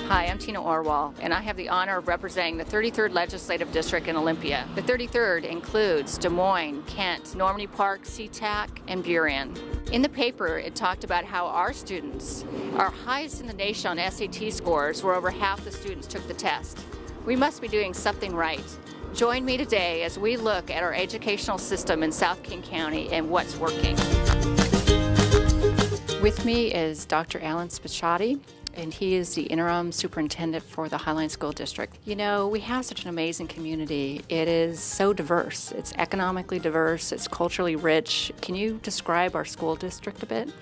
Hi, I'm Tina Orwall, and I have the honor of representing the 33rd Legislative District in Olympia. The 33rd includes Des Moines, Kent, Normandy Park, SeaTac, and Buren. In the paper, it talked about how our students are highest in the nation on SAT scores, where over half the students took the test. We must be doing something right. Join me today as we look at our educational system in South King County and what's working. With me is Dr. Alan Spiciotti, and he is the interim superintendent for the Highline School District. You know, we have such an amazing community. It is so diverse. It's economically diverse, it's culturally rich. Can you describe our school district a bit?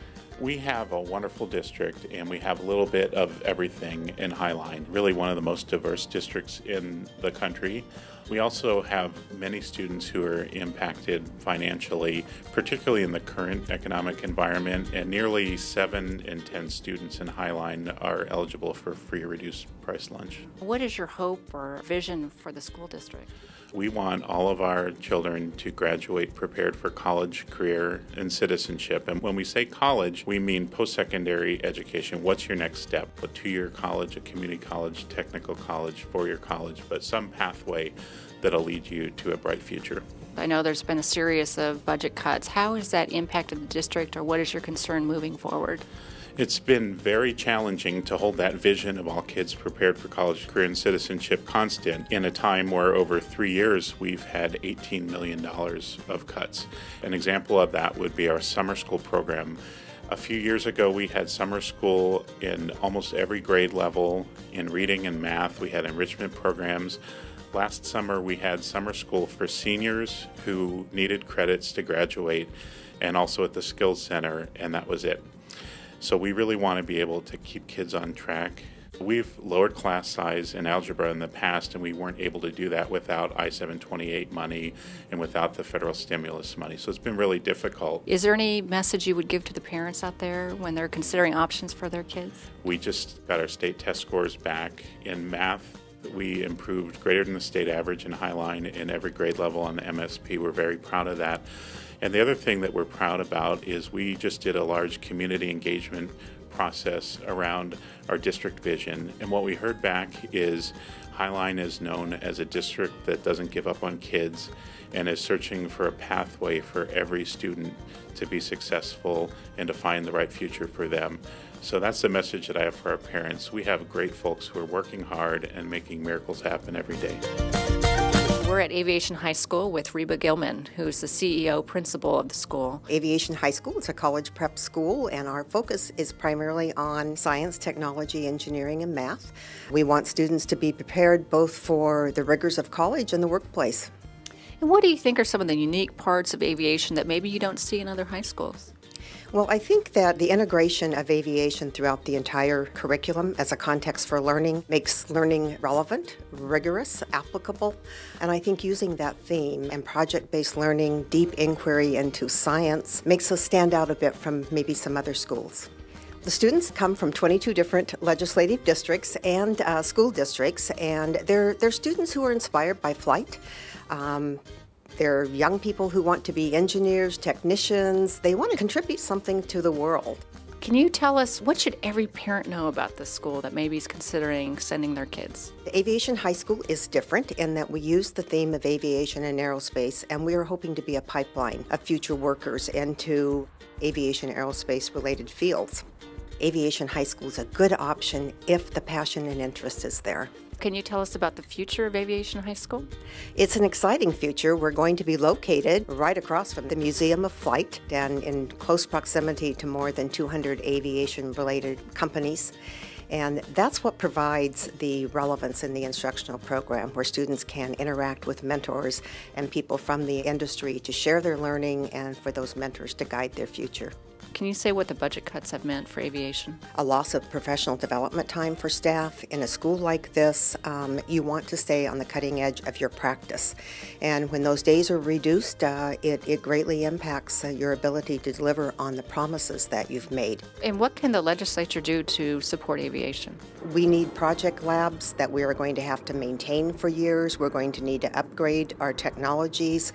We have a wonderful district, and we have a little bit of everything in Highline, really one of the most diverse districts in the country. We also have many students who are impacted financially, particularly in the current economic environment, and nearly 7 in 10 students in Highline are eligible for free or reduced price lunch. What is your hope or vision for the school district? We want all of our children to graduate prepared for college, career, and citizenship. And when we say college, we mean post-secondary education. What's your next step? A 2-year college, a community college, technical college, 4-year college, but some pathway that'll lead you to a bright future. I know there's been a series of budget cuts. How has that impacted the district, or what is your concern moving forward? It's been very challenging to hold that vision of all kids prepared for college, career, and citizenship constant in a time where over 3 years we've had $18 million of cuts. An example of that would be our summer school program. A few years ago we had summer school in almost every grade level. In reading and math, we had enrichment programs. Last summer we had summer school for seniors who needed credits to graduate, and also at the Skills Center, and that was it. So we really want to be able to keep kids on track. We've lowered class size in algebra in the past, and we weren't able to do that without I-728 money and without the federal stimulus money. So it's been really difficult. Is there any message you would give to the parents out there when they're considering options for their kids? We just got our state test scores back. In math, we improved greater than the state average in Highline in every grade level on the MSP. We're very proud of that. And the other thing that we're proud about is we just did a large community engagement process around our district vision. And what we heard back is Highline is known as a district that doesn't give up on kids and is searching for a pathway for every student to be successful and to find the right future for them. So that's the message that I have for our parents. We have great folks who are working hard and making miracles happen every day. We're at Aviation High School with Reba Gilman, who's the CEO principal of the school. Aviation High School is a college prep school, and our focus is primarily on science, technology, engineering, and math. We want students to be prepared both for the rigors of college and the workplace. And what do you think are some of the unique parts of aviation that maybe you don't see in other high schools? Well, I think that the integration of aviation throughout the entire curriculum as a context for learning makes learning relevant, rigorous, applicable, and I think using that theme and project-based learning, deep inquiry into science makes us stand out a bit from maybe some other schools. The students come from 22 different legislative districts and school districts, and they're students who are inspired by flight. They're young people who want to be engineers, technicians. They want to contribute something to the world. Can you tell us, what should every parent know about this school that maybe is considering sending their kids? The Aviation High School is different in that we use the theme of aviation and aerospace, and we are hoping to be a pipeline of future workers into aviation aerospace related fields. Aviation High School is a good option if the passion and interest is there. Can you tell us about the future of Aviation High School? It's an exciting future. We're going to be located right across from the Museum of Flight and in close proximity to more than 200 aviation-related companies. And that's what provides the relevance in the instructional program, where students can interact with mentors and people from the industry to share their learning and for those mentors to guide their future. Can you say what the budget cuts have meant for aviation? A loss of professional development time for staff. In a school like this, you want to stay on the cutting edge of your practice. And when those days are reduced, it greatly impacts your ability to deliver on the promises that you've made. And what can the legislature do to support aviation? We need project labs that we are going to have to maintain for years. We're going to need to upgrade our technologies.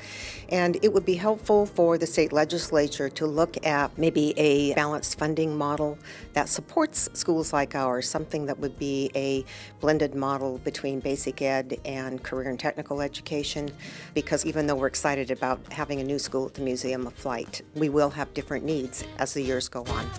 And it would be helpful for the state legislature to look at maybe be a balanced funding model that supports schools like ours, something that would be a blended model between basic ed and career and technical education, because even though we're excited about having a new school at the Museum of Flight, we will have different needs as the years go on.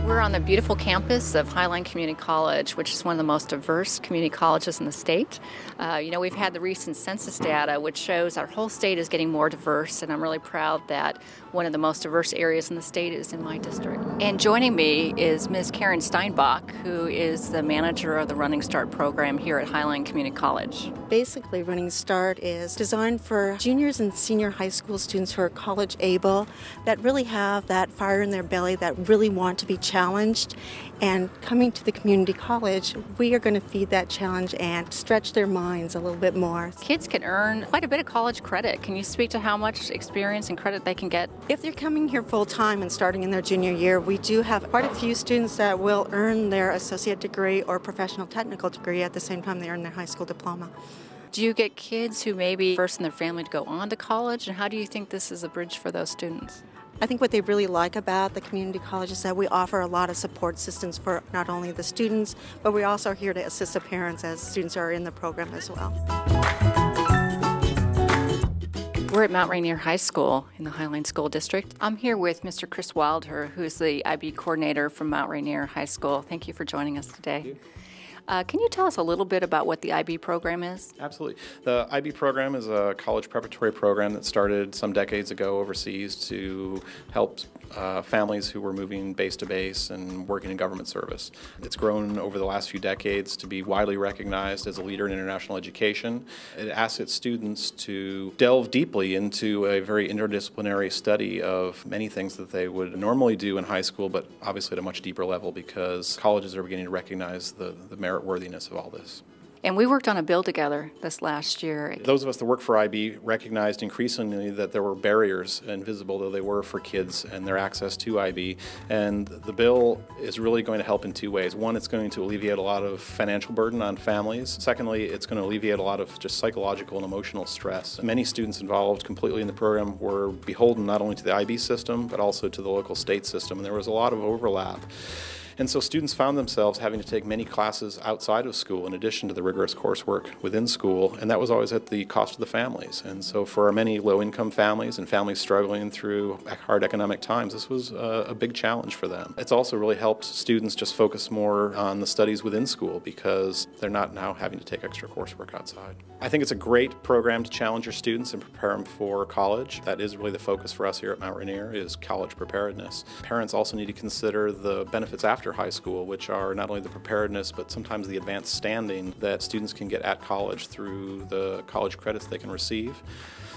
We're on the beautiful campus of Highline Community College, which is one of the most diverse community colleges in the state. We've had the recent census data, which shows our whole state is getting more diverse, and I'm really proud that one of the most diverse areas in the state is in my district. And joining me is Ms. Karen Steinbach, who is the manager of the Running Start program here at Highline Community College. Basically, Running Start is designed for juniors and senior high school students who are college able, that really have that fire in their belly, that really want to be challenged. And coming to the community college, we are going to feed that challenge and stretch their minds a little bit more. Kids can earn quite a bit of college credit. Can you speak to how much experience and credit they can get? If they're coming here full time and starting in their junior year, we do have quite a few students that will earn their associate degree or professional technical degree at the same time they earn their high school diploma. Do you get kids who may be first in their family to go on to college, and how do you think this is a bridge for those students? I think what they really like about the community college is that we offer a lot of support systems for not only the students, but we're also here to assist the parents as students are in the program as well. We're at Mount Rainier High School in the Highline School District. I'm here with Mr. Chris Wilder, who's the IB coordinator from Mount Rainier High School. Thank you for joining us today. Can you tell us a little bit about what the IB program is? Absolutely. The IB program is a college preparatory program that started some decades ago overseas to help families who were moving base to base and working in government service. It's grown over the last few decades to be widely recognized as a leader in international education. It asks its students to delve deeply into a very interdisciplinary study of many things that they would normally do in high school, but obviously at a much deeper level because colleges are beginning to recognize the merit worthiness of all this. And we worked on a bill together this last year. Those of us that work for IB recognized increasingly that there were barriers, invisible though they were, for kids and their access to IB. And the bill is really going to help in two ways. One, it's going to alleviate a lot of financial burden on families. Secondly, it's going to alleviate a lot of just psychological and emotional stress. Many students involved completely in the program were beholden not only to the IB system, but also to the local state system. And there was a lot of overlap. And so students found themselves having to take many classes outside of school in addition to the rigorous coursework within school, and that was always at the cost of the families. And so for many low-income families and families struggling through hard economic times, this was a big challenge for them. It's also really helped students just focus more on the studies within school because they're not now having to take extra coursework outside. I think it's a great program to challenge your students and prepare them for college. That is really the focus for us here at Mount Rainier, is college preparedness. Parents also need to consider the benefits after high school, which are not only the preparedness, but sometimes the advanced standing that students can get at college through the college credits they can receive.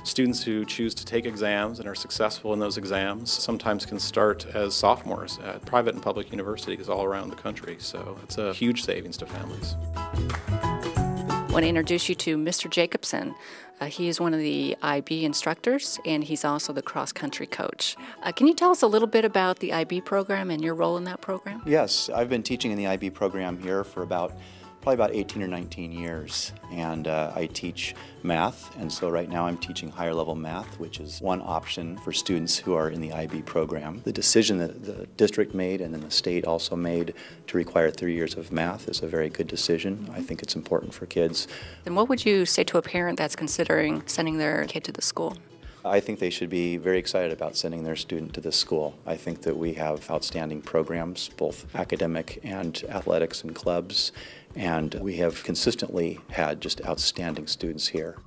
Students who choose to take exams and are successful in those exams sometimes can start as sophomores at private and public universities all around the country. So it's a huge savings to families. I want to introduce you to Mr. Jacobson. He is one of the IB instructors, and he's also the cross-country coach. Can you tell us a little bit about the IB program and your role in that program? Yes, I've been teaching in the IB program here for probably about 18 or 19 years, and I teach math, and so right now I'm teaching higher level math, which is one option for students who are in the IB program. The decision that the district made and then the state also made to require 3 years of math is a very good decision. I think it's important for kids. And what would you say to a parent that's considering sending their kid to the school? I think they should be very excited about sending their student to this school. I think that we have outstanding programs, both academic and athletics and clubs, and we have consistently had just outstanding students here.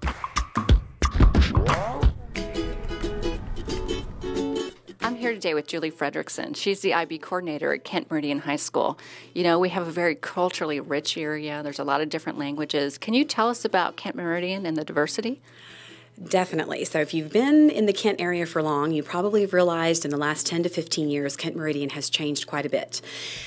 I'm here today with Julie Fredrickson. She's the IB coordinator at Kent Meridian High School. You know, we have a very culturally rich area. There's a lot of different languages. Can you tell us about Kent Meridian and the diversity? Definitely. So if you've been in the Kent area for long, you probably have realized in the last 10 to 15 years, Kent Meridian has changed quite a bit.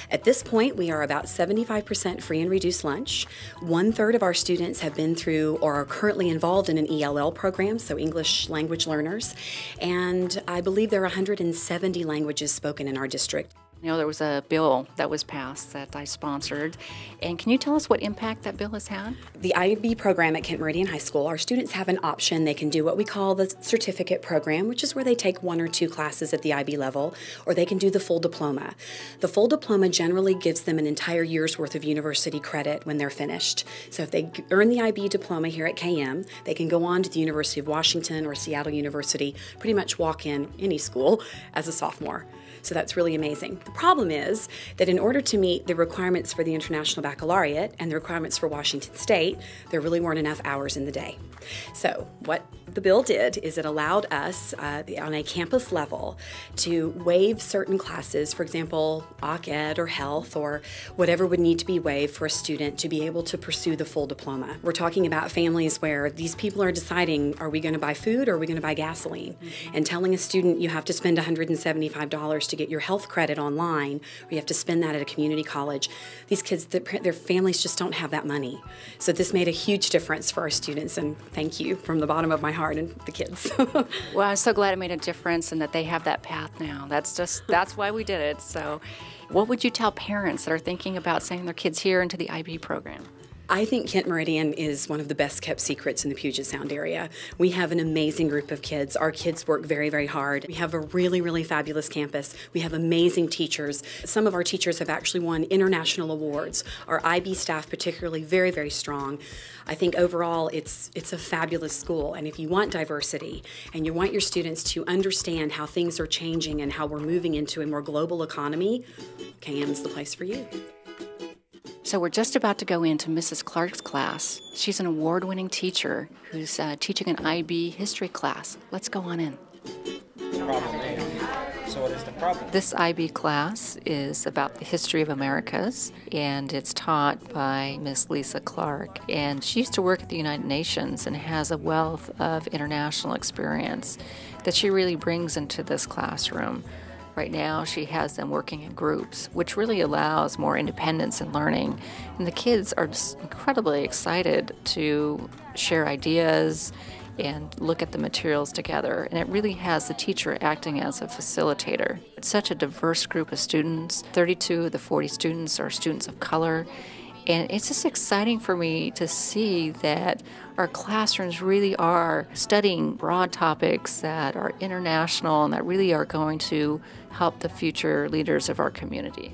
At this point, we are about 75% free and reduced lunch. 1/3 of our students have been through or are currently involved in an ELL program, so English language learners. And I believe there are 170 languages spoken in our district. You know, there was a bill that was passed that I sponsored, and can you tell us what impact that bill has had? The IB program at Kent Meridian High School, our students have an option. They can do what we call the certificate program, which is where they take 1 or 2 classes at the IB level, or they can do the full diploma. The full diploma generally gives them an entire year's worth of university credit when they're finished. So if they earn the IB diploma here at KM, they can go on to the University of Washington or Seattle University, pretty much walk in any school as a sophomore. So that's really amazing. The problem is that in order to meet the requirements for the International Baccalaureate and the requirements for Washington State, there really weren't enough hours in the day. So what the bill did is it allowed us on a campus level to waive certain classes, for example, Occ Ed or health or whatever would need to be waived for a student to be able to pursue the full diploma. We're talking about families where these people are deciding, are we going to buy food or are we going to buy gasoline? And telling a student you have to spend $175 to get your health credit online, or you have to spend that at a community college. These kids, their families just don't have that money. So this made a huge difference for our students, and thank you from the bottom of my heart and the kids. Well, I'm so glad it made a difference and that they have that path now. That's why we did it. So what would you tell parents that are thinking about sending their kids here into the IB program? I think Kent Meridian is one of the best kept secrets in the Puget Sound area. We have an amazing group of kids. Our kids work very, very hard. We have a really, really fabulous campus. We have amazing teachers. Some of our teachers have actually won international awards. Our IB staff particularly very, very strong. I think overall it's a fabulous school, and if you want diversity and you want your students to understand how things are changing and how we're moving into a more global economy, KM's the place for you. So we're just about to go into Mrs. Clark's class. She's an award-winning teacher who's teaching an IB history class. Let's go on in. Problem A. So what is the problem? This IB class is about the history of Americas, and it's taught by Miss Lisa Clark. And she used to work at the United Nations and has a wealth of international experience that she really brings into this classroom. Right now, she has them working in groups, which really allows more independence in learning. And the kids are just incredibly excited to share ideas and look at the materials together. And it really has the teacher acting as a facilitator. It's such a diverse group of students. 32 of the 40 students are students of color. And it's just exciting for me to see that our classrooms really are studying broad topics that are international and that really are going to help the future leaders of our community.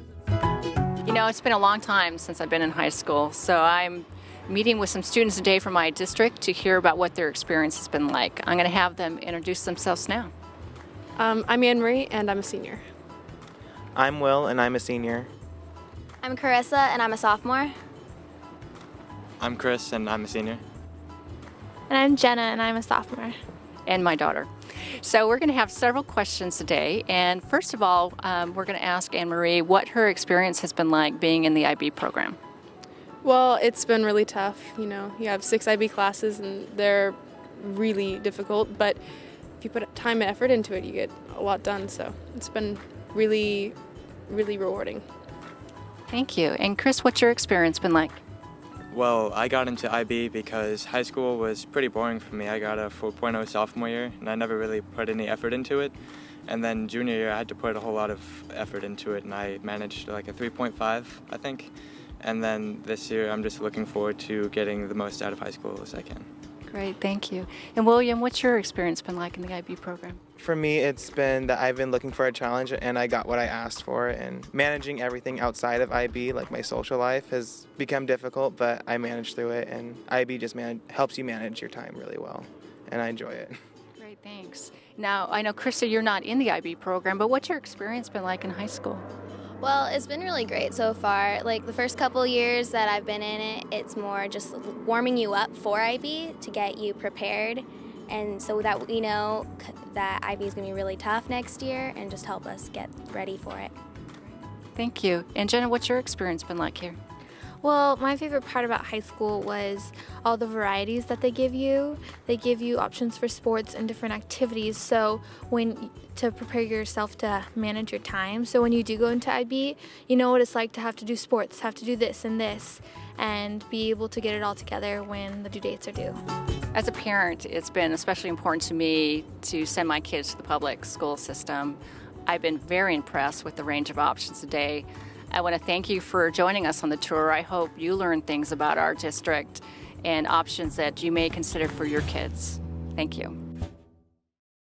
You know, it's been a long time since I've been in high school, so I'm meeting with some students today from my district to hear about what their experience has been like. I'm going to have them introduce themselves now. I'm Anne-Marie, and I'm a senior. I'm Will, and I'm a senior. I'm Carissa, and I'm a sophomore. I'm Chris, and I'm a senior. And I'm Jenna, and I'm a sophomore. And my daughter. So we're going to have several questions today. And first of all, we're going to ask Anne-Marie what her experience has been like being in the IB program. Well, it's been really tough. You know, you have 6 IB classes, and they're really difficult. But if you put time and effort into it, you get a lot done. So it's been really, really rewarding. Thank you. And Chris, what's your experience been like? Well, I got into IB because high school was pretty boring for me. I got a 4.0 sophomore year, and I never really put any effort into it. And then junior year, I had to put a whole lot of effort into it, and I managed like a 3.5, I think. And then this year, I'm just looking forward to getting the most out of high school as I can. Great, thank you. And William, what's your experience been like in the IB program? For me, it's been that I've been looking for a challenge, and I got what I asked for. And managing everything outside of IB, like my social life, has become difficult, but I managed through it. And IB just helps you manage your time really well, and I enjoy it. Great, thanks. Now, I know, Krista, you're not in the IB program, but what's your experience been like in high school? Well, it's been really great so far. Like the first couple years that I've been in it, it's more just warming you up for IB to get you prepared, and so that we know that IB is going to be really tough next year and just help us get ready for it. Thank you. And Jenna, what's your experience been like here? Well, my favorite part about high school was all the varieties that they give you. They give you options for sports and different activities, so to prepare yourself to manage your time. So when you do go into IB, you know what it's like to have to do sports, have to do this and this, and be able to get it all together when the due dates are due. As a parent, it's been especially important to me to send my kids to the public school system. I've been very impressed with the range of options today. I want to thank you for joining us on the tour. I hope you learn things about our district and options that you may consider for your kids. Thank you.